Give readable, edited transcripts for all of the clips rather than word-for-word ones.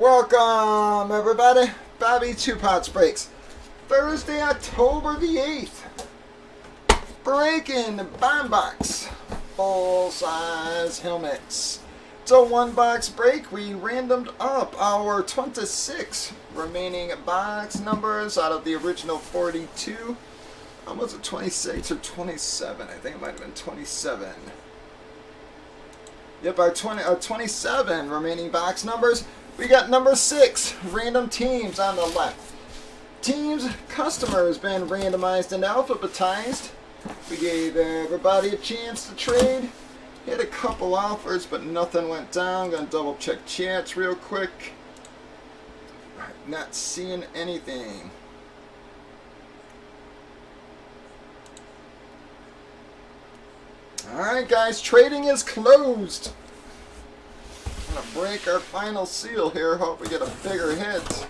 Welcome everybody, Bobby Two Pots Breaks. Thursday, October the 8th. Breaking Bomb Box. Full size helmets. It's a one box break. We randomed up our 26 remaining box numbers out of the original 42. Was it 26 or 27? I think it might have been 27. Yep, our 27 remaining box numbers. We got number 6, random teams on the left. Teams customer has been randomized and alphabetized. We gave everybody a chance to trade. Had a couple offers, but nothing went down. Gonna double check chats real quick. Not seeing anything. Alright guys, trading is closed. I'm going to break our final seal here. Hope we get a bigger hit.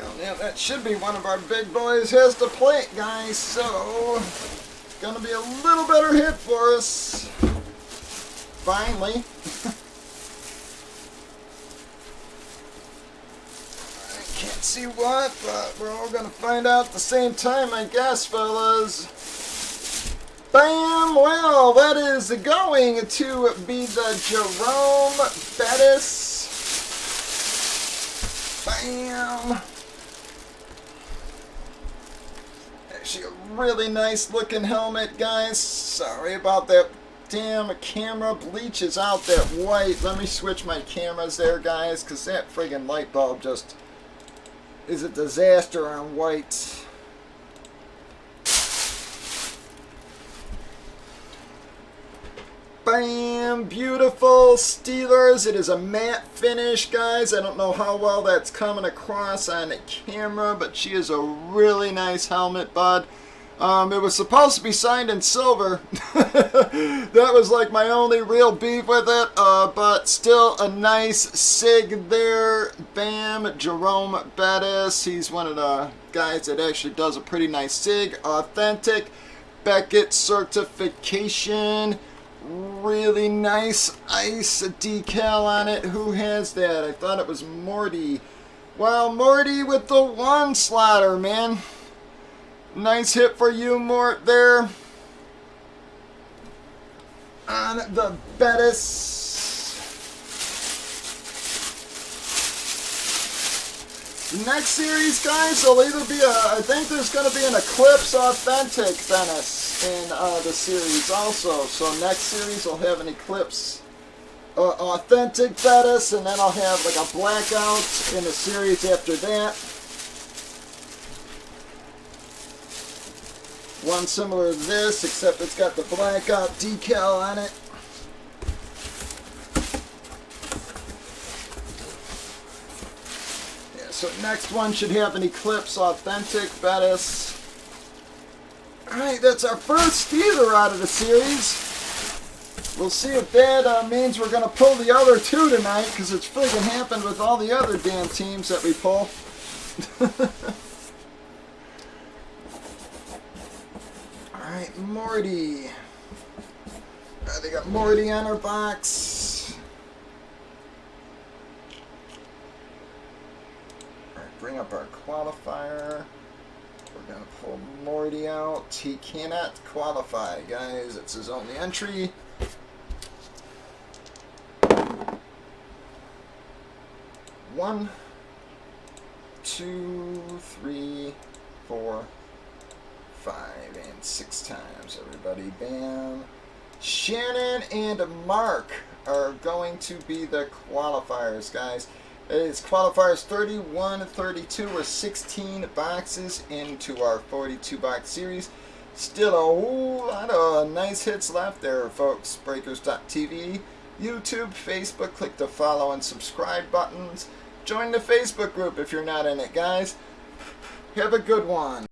Well, now that should be one of our big boys has to play it, guys. So, it's going to be a little better hit for us. Finally. Can't see what, but we're all going to find out at the same time, I guess, fellas. Bam! Well, that is going to be the Jerome Bettis. Bam! Actually, a really nice looking helmet, guys. Sorry about that damn camera bleaches out that white. Let me switch my cameras there, guys, because that friggin' light bulb just is a disaster on white. Bam! Beautiful Steelers. It is a matte finish, guys. I don't know how well that's coming across on the camera, but she is a really nice helmet, bud. It was supposed to be signed in silver. That was like my only real beef with it, but still a nice sig there. Bam, Jerome Bettis. He's one of the guys that actually does a pretty nice sig. Authentic Beckett certification. Really nice ice decal on it. Who has that? I thought it was Morty. Well, Morty with the one slaughter, man. Nice hit for you, Mort, there. On the Bettis. Next series, guys, will either be I think there's going to be an Eclipse Authentic Bettis in the series also. So next series will have an Eclipse Authentic Bettis, and then I'll have like a Blackout in the series after that. One similar to this, except it's got the blackout decal on it. Yeah, so next one should have an Eclipse Authentic Bettis. Alright, that's our first Steeler out of the series. We'll see if that means we're going to pull the other two tonight, because it's friggin' happened with all the other damn teams that we pull. Alright, Morty. They got Morty on our box. Alright, bring up our qualifier. We're going to pull Morty out. He cannot qualify, guys. It's his only entry. One, 2, 3, 4, 5, and 6 times, everybody. Bam. Shannon and Mark are going to be the qualifiers, guys. It's qualifiers 31, 32. We're 16 boxes into our 42 box series. Still a whole lot of nice hits left there, folks. Breakers.tv, YouTube, Facebook. Click the follow and subscribe buttons. Join the Facebook group if you're not in it, guys. Have a good one.